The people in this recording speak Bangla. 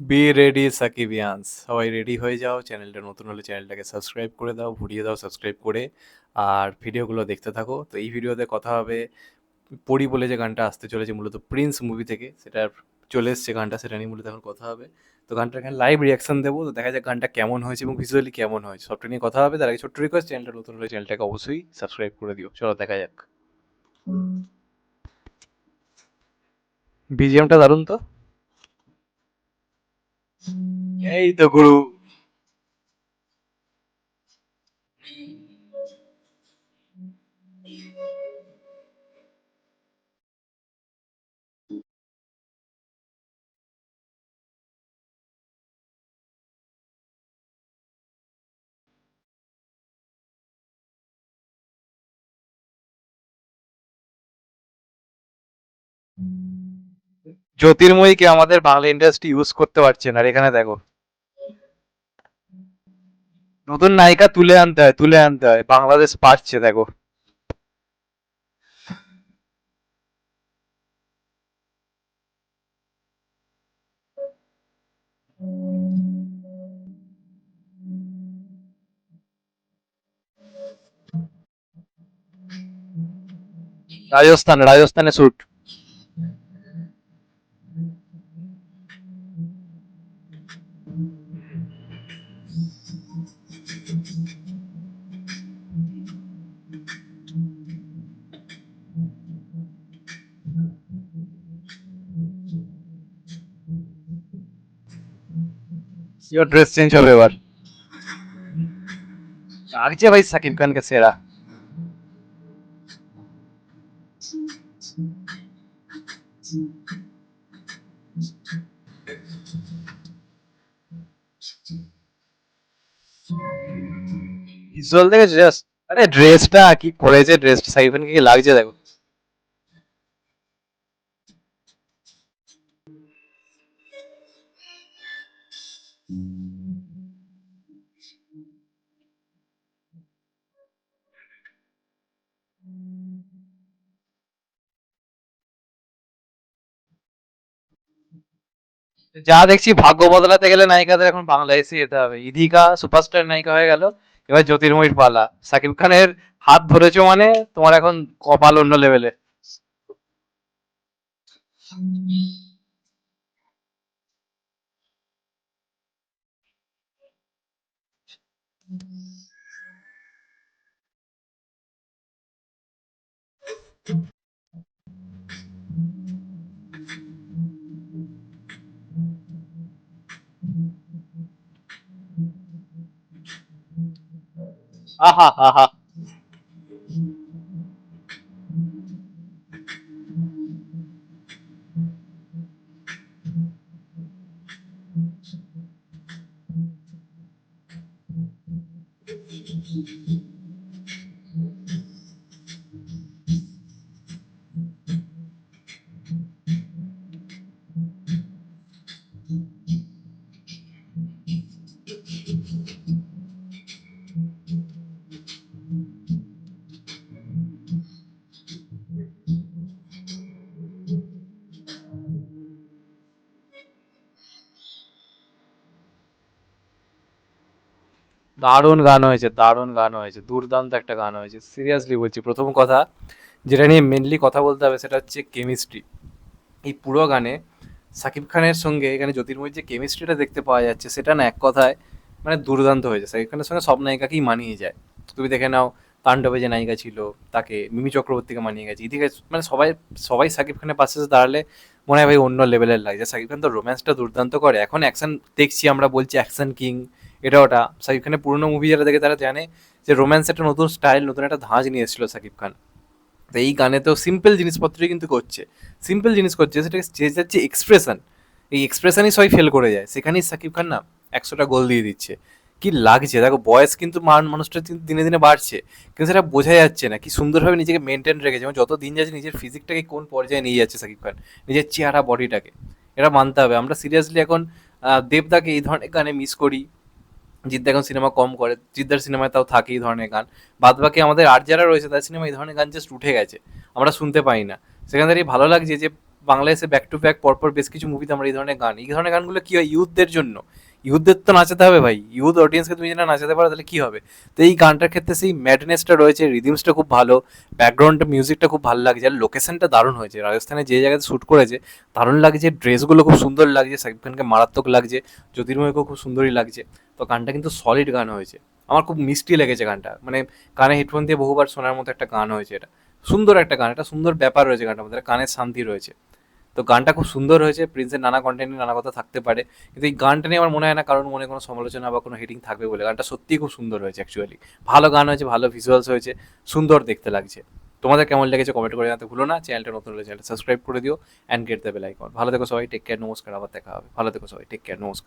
বি রেডি সাকিবিয়ানস, সবাই রেডি হয়ে যাও। চ্যানেলটা নতুন হলে চ্যানেলটাকে সাবস্ক্রাইব করে দাও, ঘুরিয়ে দাও সাবস্ক্রাইব করে। আর ভিডিওগুলো দেখতে থাকো। তো এই ভিডিওতে কথা হবে পরি বলে যে গানটা আসতে চলেছে মূলত প্রিন্স মুভি থেকে, সেটা চলে এসছে গানটা, সেটা নিয়ে মূলত এখন কথা হবে। তো গানটা এখানে লাইভ রিয়াকশন দেবো, তো দেখা যাক গানটা কেমন হয়েছে এবং ভিজুয়ালি কেমন হয়, সবটা নিয়ে কথা হবে। তার আগে ছোট্ট রিকোয়েস্ট, চ্যানেলটা নতুন হলে চ্যানেলটাকে অবশ্যই সাবস্ক্রাইব করে দিও। চলো দেখা যাক। বিজিএমটা দারুণ তো। এই তো গুরু। জ্যোতির্ময়ীকে আমাদের বাংলা ইন্ডাস্ট্রি ইউজ করতে পারছে না, আর এখানে দেখো নতুন নায়িকা তুলে আনতে হয়, তুলে আনতে হয়, বাংলাদেশ পারছে দেখো। রাজস্থানে শুট। ইওর ড্রেস চেঞ্জ হবে এবার। লাগছে ভাই সাকিব খানকে সেরা। ভিজুয়াল থেকে জাস্ট, আরে ড্রেসটা কি করেছে, ড্রেসটা সাকিব খানকে কি লাগছে দেখো। যা দেখছি ভাগ্য বদলাতে গেলে নায়িকাদের এখন বাংলাদেশে যেতে হবে। ইধিকা সুপারস্টার নায়িকা হয়ে গেল, এবার জ্যোতির্ময়ীর পালা। সাকিব খানের হাত ধরেছো মানে তোমার এখন কপাল অন্য লেভেলে। আহা আহা। দারুণ গান হয়েছে, দারুণ গান হয়েছে, দুর্দান্ত একটা গান হয়েছে, সিরিয়াসলি বলছি। প্রথম কথা যেটা নিয়ে মেনলি কথা বলতে হবে সেটা হচ্ছে কেমিস্ট্রি। এই পুরো গানে সাকিব খানের সঙ্গে এখানে জ্যোতির্ময়ীর যে কেমিস্ট্রিটা দেখতে পাওয়া যাচ্ছে, সেটা না এক কথায় মানে দুর্দান্ত হয়েছে। সাকিব খানের সঙ্গে সব নায়িকাকেই মানিয়ে যায়। তুমি দেখে নাও, তাণ্ডবে যে নায়িকা ছিল তাকে মিমি চক্রবর্তীকে মানিয়ে গেছে, এদিকে মানে সবাই সবাই সাকিব খানের পাশে এসে দাঁড়ালে মনে হয় ভাই অন্য লেভেলের লাগছে। সাকিব খান তো রোম্যান্সটা দুর্দান্ত করে, এখন অ্যাকশন দেখছি আমরা, বলছি অ্যাকশন কিং, এটা ওটা। সাকিব খানের পুরোনো মুভি যারা দেখে তারা জানে যে রোম্যান্স একটা নতুন স্টাইল, নতুন একটা ধাঁচ নিয়ে এসেছিল সাকিব খান। তো এই গানে তো সিম্পল জিনিসপত্রই কিন্তু করছে, সিম্পল জিনিস করছে, সেটা যে যাচ্ছে এক্সপ্রেশন। এই এক্সপ্রেশনই সবাই ফেল করে যায়, সেখানেই সাকিব খান না 100টা গোল দিয়ে দিচ্ছে। কি লাগছে দেখো, বয়স কিন্তু মানুষটা কিন্তু দিনে দিনে বাড়ছে, কিন্তু সেটা বোঝা যাচ্ছে না। কি সুন্দরভাবে নিজেকে মেনটেন রেখেছে এবং যত দিন যাচ্ছে নিজের ফিজিকটাকে কোন পর্যায়ে নিয়ে যাচ্ছে সাকিব খান, নিজের চেহারা বডিটাকে। এটা মানতে হবে। আমরা সিরিয়াসলি এখন দেবদাকে এই ধরনের গানে মিস করি। জিদ্দা এখন সিনেমা কম করে, জিদ্দার সিনেমায় তাও থাকে এই ধরনের গান। বাদ বাকি আমাদের আর যারা রয়েছে তার সিনেমা এই ধরনের গান জাস্ট উঠে গেছে, আমরা শুনতে পাই না। সেখান থেকে ভালো লাগছে যে বাংলায় এসে ব্যাক টু ব্যাক পরপর বেশ কিছু মুভিতে আমরা এই ধরনের গানগুলো কি হয় ইউথদের জন্য, ইউথদের তো নাচাতে হবে ভাই, ইউথ অডিয়েন্সকে তুমি যদি না নাচাতে পারো তাহলে কি হবে। তো এই গানটার ক্ষেত্রে সেই ম্যাডনেসটা রয়েছে, রিদিমসটা খুব ভালো, ব্যাকগ্রাউন্ডটা মিউজিকটা খুব ভালো লাগছে, আর লোকেশনটা দারুণ হয়েছে, রাজস্থানে যে জায়গাতে শ্যুট করেছে দারুণ লাগছে, ড্রেসগুলো খুব সুন্দর লাগছে, শাকিব খানকে মারাত্মক লাগছে, জ্যোতির্ময়কেও খুব সুন্দরই লাগছে। তো গানটা কিন্তু সলিড গান হয়েছে, আমার খুব মিষ্টি লেগেছে গানটা, মানে কানে হেডফোন দিয়ে বহুবার শোনার মতো একটা গান হয়েছে এটা, সুন্দর একটা গান, একটা সুন্দর ব্যাপার রয়েছে গানটার মধ্যে, একটা কানের শান্তি রয়েছে। তো গানটা খুব সুন্দর হয়েছে, প্রিন্সের নানা কন্টেন্টে নানা কথা থাকতে পারে, কিন্তু এই গানটা নিয়ে আমার মনে হয় না কারোর মনে কোনো সমালোচনা বা কোনো হেটিং থাকবে বলে। গানটা সত্যিই খুব সুন্দর হয়েছে অ্যাকচুয়ালি, ভালো গান হয়েছে, ভালো ভিজুয়ালস হয়েছে, সুন্দর দেখতে লাগছে। তোমাদের কেমন লেগেছে কমেন্ট করে জানাতে ভুলো না, চ্যানেলটা নতুন হলে চ্যানেলটা সাবস্ক্রাইব করে দিও and get the bell icon. ভালো থেকো সবাই, টেক কেয়ার, নমস্কার, আবার দেখা হবে। ভালো থেকো সবাই, টেক কেয়ার, নমস্কার।